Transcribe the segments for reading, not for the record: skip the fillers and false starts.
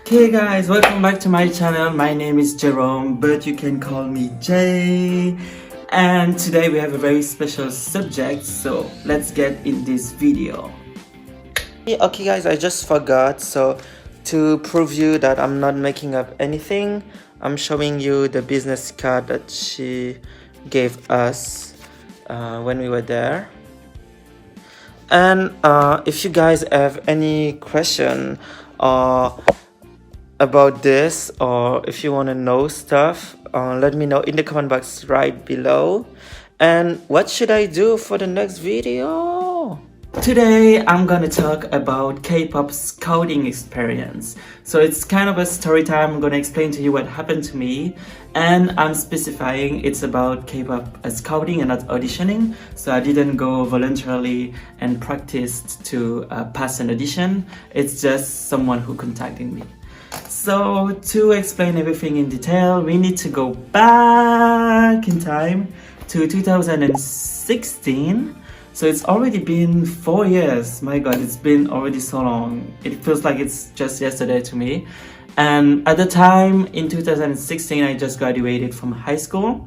Hey guys, welcome back to my channel. My name is Jerome, but you can call me Jay. And today we have a very special subject, so let's get in this video. Okay guys, I just forgot, so to prove you that I'm not making up anything, I'm showing you the business card that she gave us when we were there. And if you guys have any question about this, or if you want to know stuff, let me know in the comment box right below. And what should I do for the next video? Today I'm gonna talk about K-pop scouting experience. So it's kind of a story time. I'm gonna explain to you what happened to me, and I'm specifying it's about K-pop scouting and not auditioning. So I didn't go voluntarily and practiced to pass an audition. It's just someone who contacted me. So to explain everything in detail, we need to go back in time to 2016. So it's already been 4 years. My god, it's been already so long. It feels like it's just yesterday to me. And at the time, in 2016, I just graduated from high school.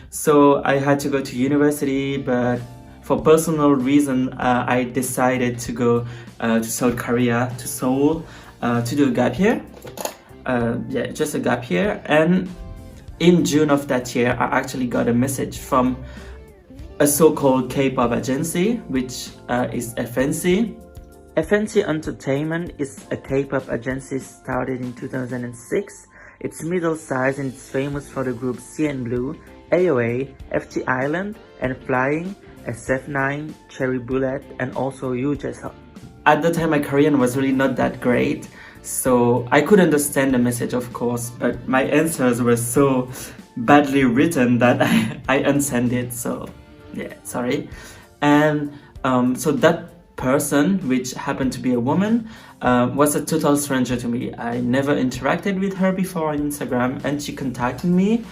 So I had to go to university, but for personal reason, I decided to go to South Korea, to Seoul, to do a gap year. Yeah, just a gap year. And in June of that year, I actually got a message from a so-called K-pop agency, which is FNC. FNC Entertainment is a K-pop agency started in 2006. It's middle-sized and it's famous for the groups CnBlue, AOA, FT Island, N.Flying, SF9, Cherry Bullet, and also UJS. At the time, my Korean was really not that great, so I could understand the message, of course, but my answers were so badly written that I unsent it, so yeah, sorry. And so that person, which happened to be a woman, was a total stranger to me. I never interacted with her before on Instagram, and she contacted me.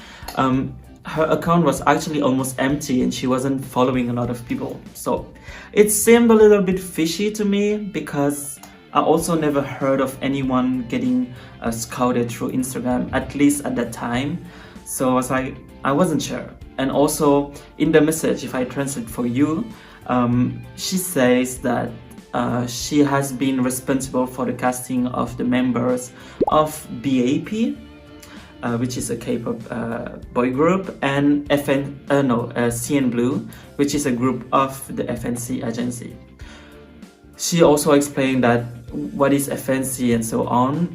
Her account was actually almost empty and she wasn't following a lot of people. So it seemed a little bit fishy to me because I also never heard of anyone getting scouted through Instagram, at least at that time. So I was like, I wasn't sure. And also in the message, if I translate for you, she says that she has been responsible for the casting of the members of BAP, which is a K-pop boy group, and CnBlue, which is a group of the FNC agency. She also explained that what is FNC and so on,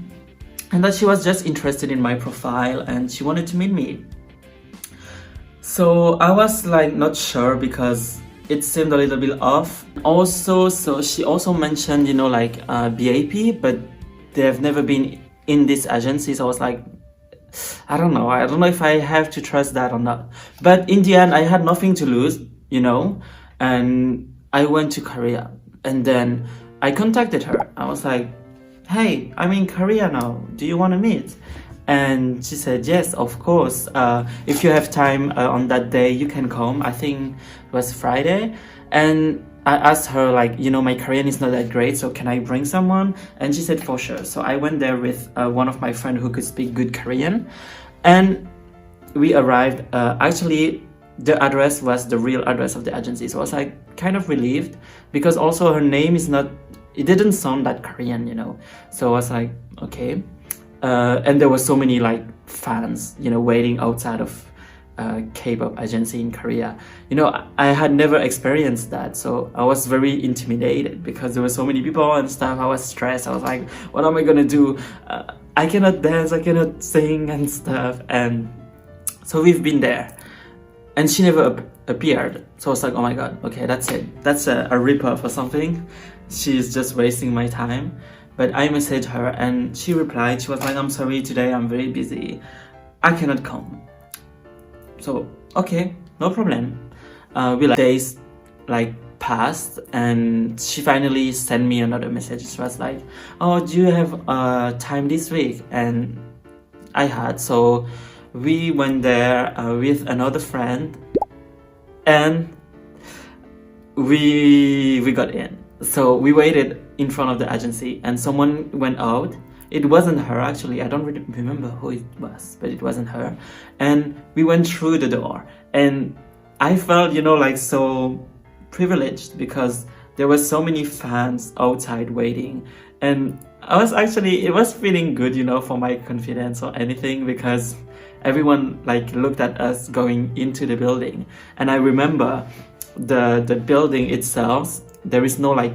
and that she was just interested in my profile and she wanted to meet me. So I was like not sure because it seemed a little bit off. Also, so she also mentioned, you know, like BAP, but they have never been in this agency. So I was like, I don't know if I have to trust that or not. But in the end, I had nothing to lose, you know, and I went to Korea. And then I contacted her. I was like, hey, I'm in Korea now. Do you want to meet? And she said, yes, of course. If you have time on that day, you can come. I think it was Friday. And I asked her, like, you know, my Korean is not that great, so can I bring someone? And she said, for sure. So I went there with one of my friends who could speak good Korean. And we arrived. Actually, the address was the real address of the agency. So I was like kind of relieved because also her name is not, it didn't sound that Korean, you know. So I was like, okay. And there were so many like fans, you know, waiting outside of K-pop agency in Korea. You know, I had never experienced that, so I was very intimidated because there were so many people and stuff. I was stressed. I was like, what am I gonna do? I cannot dance, I cannot sing and stuff. And so we've been there and she never appeared. So I was like, oh my god, okay, that's it. That's a rip-off or something. She's just wasting my time. But I messaged her and she replied. She was like, I'm sorry, today I'm very busy. I cannot come. So, okay, no problem. Days like passed and she finally sent me another message. She was like, oh, do you have time this week? And I had. So we went there with another friend and we got in. So we waited in front of the agency and someone went out it wasn't her actually. I don't really remember who it was, but it wasn't her. And we went through the door, and I felt, you know, like so privileged because there were so many fans outside waiting, and it was feeling good, you know, for my confidence or anything, because everyone like looked at us going into the building. And I remember the building itself, there is no like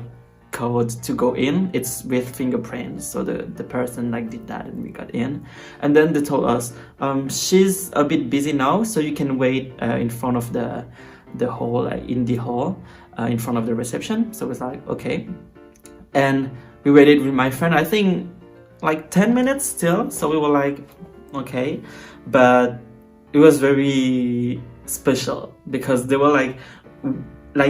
code to go in, it's with fingerprints, so the person like did that and we got in. And then they told us, she's a bit busy now, so you can wait in front of the hall, in the hall, in front of the reception. So it's like, okay. And we waited with my friend, I think like 10 minutes still, so we were like, okay. But it was very special because they were like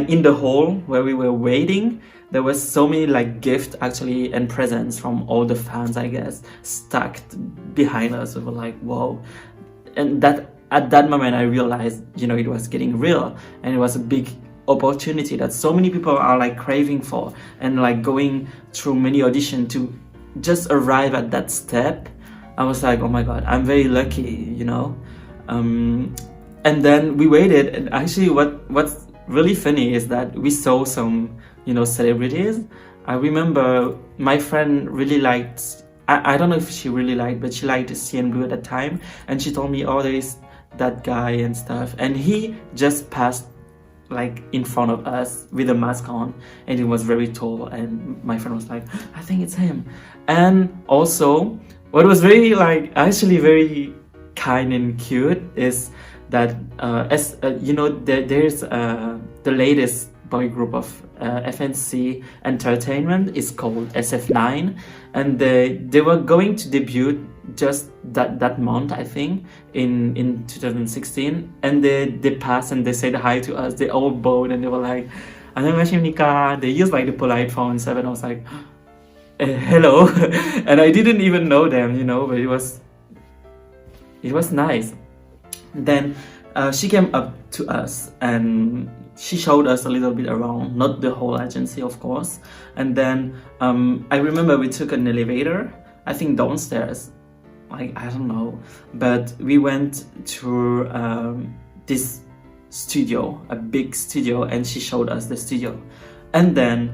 in the hall where we were waiting, there was so many like gifts actually and presents from all the fans, I guess, stacked behind us. We were like, whoa. And that at that moment I realized, you know, it was getting real, and it was a big opportunity that so many people are like craving for, and like going through many auditions to just arrive at that step. I was like, oh my god, I'm very lucky, you know. And then we waited, and actually what's really funny is that we saw some, you know, celebrities. I remember my friend really liked, I don't know if she really liked, but she liked CnBlue at that time, and she told me, oh, there is that guy and stuff, and he just passed like in front of us with a mask on, and he was very tall, and my friend was like, I think it's him. And also what was very like actually very kind and cute is that you know, there's the latest boy group of FNC Entertainment is called SF9, and they were going to debut just that month, I think, in 2016, and they passed and they said hi to us. They all bowed and they were like, 안녕하십니까. They used like the polite phone and stuff, and I was like, hello. And I didn't even know them, you know, but it was nice. Then she came up to us and she showed us a little bit around, not the whole agency, of course. And then I remember we took an elevator, I think downstairs, like, I don't know, but we went to this studio, a big studio, and she showed us the studio. And then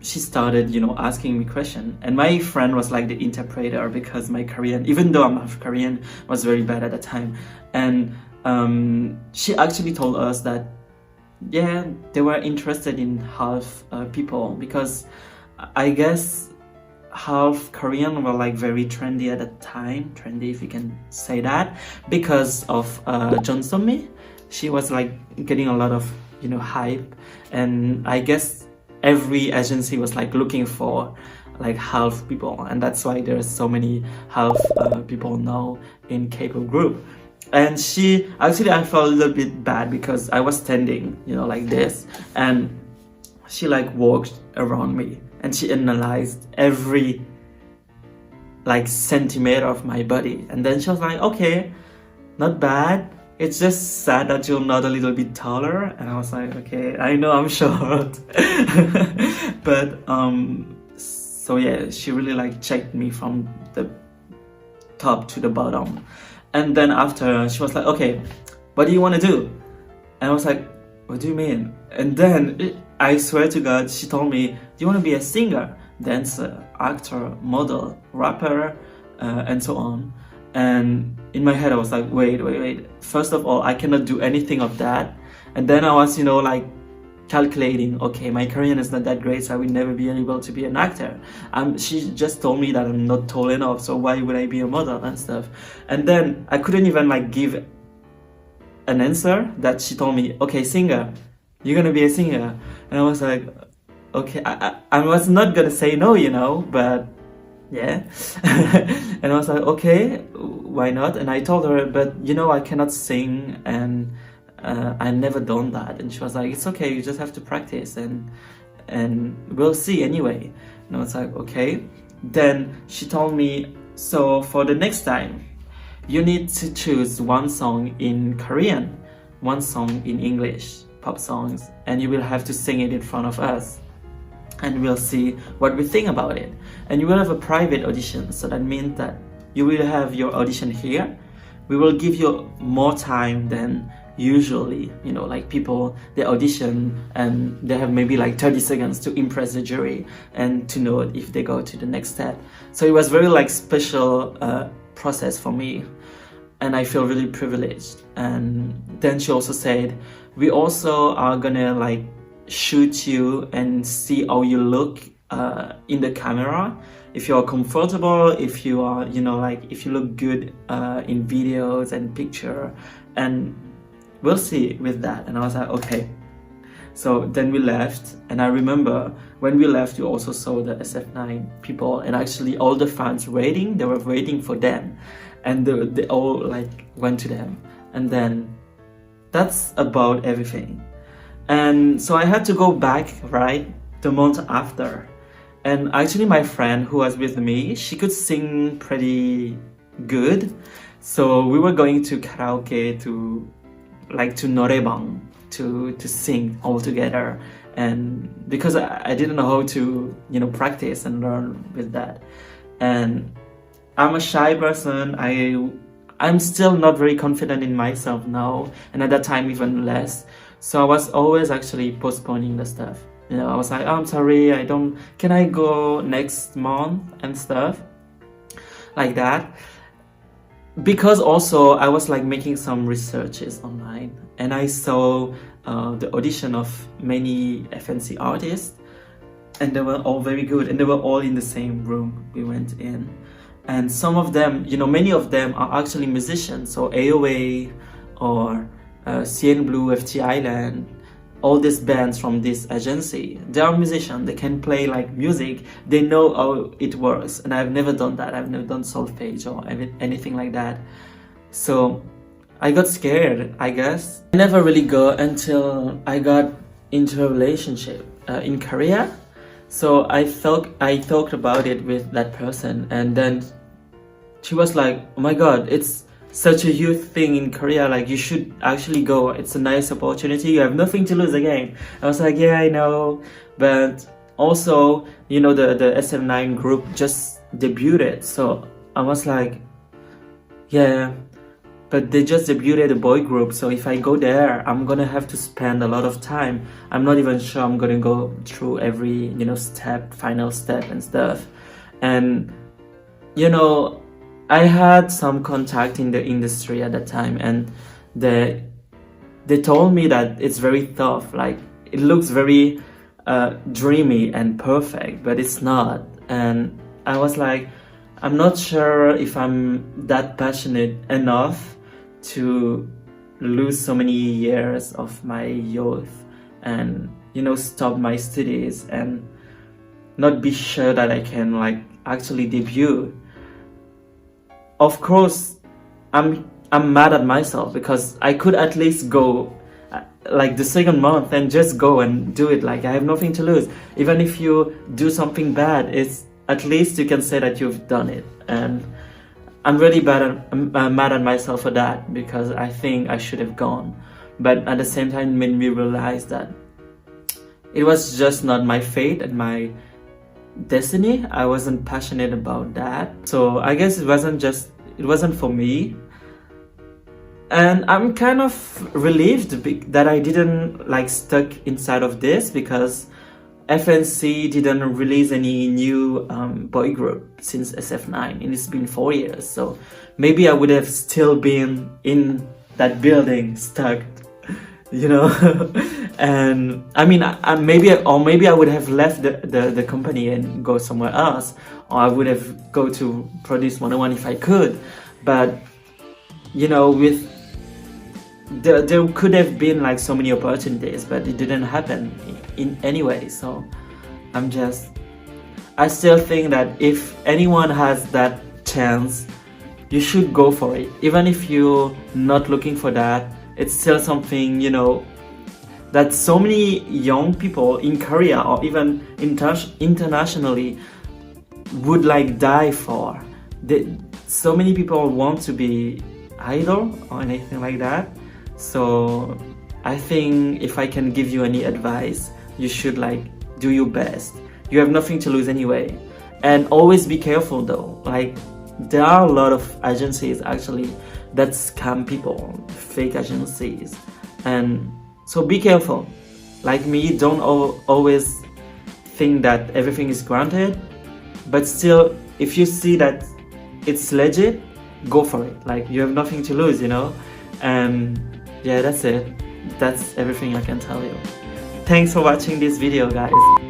she started, you know, asking me questions, and my friend was like the interpreter, because my Korean, even though I'm half Korean, was very bad at the time. And she actually told us that, yeah, they were interested in half people, because I guess half Korean were like very trendy at the time, trendy if you can say that, because of Jeon So-mi. She was like getting a lot of, you know, hype, and I guess every agency was like looking for like half people, and that's why there's so many half people now in K-pop group. And she actually, I felt a little bit bad because I was standing, you know, like this, and she like walked around me and she analyzed every like centimeter of my body, and then she was like, okay, not bad, it's just sad that you're not a little bit taller. And I was like, okay, I know I'm short. But so yeah, she really like checked me from the top to the bottom. And then after, she was like, okay, what do you want to do? And I was like, what do you mean? And then I swear to God, she told me, do you want to be a singer, dancer, actor, model, rapper, and so on? And in my head I was like, wait, first of all, I cannot do anything of that. And then I was, you know, like calculating, okay, my Korean is not that great, so I will never be able to be an actor. She just told me that I'm not tall enough, so why would I be a model and stuff? And then I couldn't even like give an answer, that she told me, okay, singer, you're gonna be a singer. And I was like, okay, I was not gonna say no, you know, but yeah. And I was like, okay, why not? And I told her, but you know, I cannot sing, and I never done that. And she was like, it's okay, you just have to practice, and we'll see anyway. And I was like, okay. Then she told me, so for the next time, you need to choose one song in Korean, one song in English, pop songs, and you will have to sing it in front of us. and we'll see what we think about it. And you will have a private audition, so that means that you will have your audition here. We will give you more time than usually, you know, like people, they audition and they have maybe like 30 seconds to impress the jury and to know if they go to the next step. So it was very like special process for me, and I feel really privileged. And then she also said, we also are gonna like shoot you and see how you look in the camera, if you are comfortable, if you are, you know, like if you look good in videos and picture, and we'll see with that. And I was like, okay. So then we left, and I remember when we left, you also saw the SF9 people, and actually all the fans waiting, they were waiting for them, and they all like went to them. And then that's about everything. And so I had to go back, right, the month after. And actually my friend who was with me, she could sing pretty good. So we were going to karaoke to 노래방 to sing all together. And because I didn't know how to, you know, practice and learn with that. And I'm a shy person. I'm still not very confident in myself now, and at that time even less. So I was always actually postponing the stuff. You know, I was like, oh, I'm sorry, can I go next month and stuff like that. Because also I was like making some researches online, and I saw the audition of many FNC artists, and they were all very good, and they were all in the same room we went in. And some of them, you know, many of them are actually musicians. So AOA or CnBlue, FT Island, all these bands from this agency, they are musicians. They can play like music. They know how it works. And I've never done that. I've never done solfege or anything like that. So I got scared, I guess. I never really go until I got into a relationship in Korea. So I talked about it with that person, and then she was like, oh my god, it's such a huge thing in Korea, like you should actually go, it's a nice opportunity, you have nothing to lose again. I was like, yeah, I know, but also, you know, the SM9 group just debuted, so I was like, yeah, but they just debuted a boy group, so if I go there, I'm gonna have to spend a lot of time. I'm not even sure I'm gonna go through every, you know, final step and stuff. And, you know, I had some contact in the industry at that time, and they told me that it's very tough. Like, it looks very dreamy and perfect, but it's not. And I was like, I'm not sure if I'm that passionate enough to lose so many years of my youth and, you know, stop my studies and not be sure that I can like actually debut. Of course, I'm mad at myself because I could at least go like the second month and just go and do it. Like, I have nothing to lose. Even if you do something bad, it's at least you can say that you've done it. And I'm really mad at myself for that, because I think I should have gone. But at the same time, it made me realize that it was just not my fate and my destiny. I wasn't passionate about that, so I guess it wasn't for me. And I'm kind of relieved that I didn't like stuck inside of this, because FNC didn't release any new boy group since SF9, and it's been 4 years, so maybe I would have still been in that building stuck, you know. And I mean, maybe I would have left the company and go somewhere else, or I would have go to Produce 101 if I could. But, you know, there could have been like so many opportunities, but it didn't happen in any way. So I still think that if anyone has that chance, you should go for it. Even if you're not looking for that, it's still something, you know, that so many young people in Korea or even internationally would like die for. So many people want to be idol or anything like that. So I think if I can give you any advice, you should like do your best. You have nothing to lose anyway. And always be careful though. Like, there are a lot of agencies actually that scam people, fake agencies. And so be careful. Like me, don't always think that everything is granted. But still, if you see that it's legit, go for it. Like, you have nothing to lose, you know? And yeah, that's it. That's everything I can tell you. Thanks for watching this video, guys.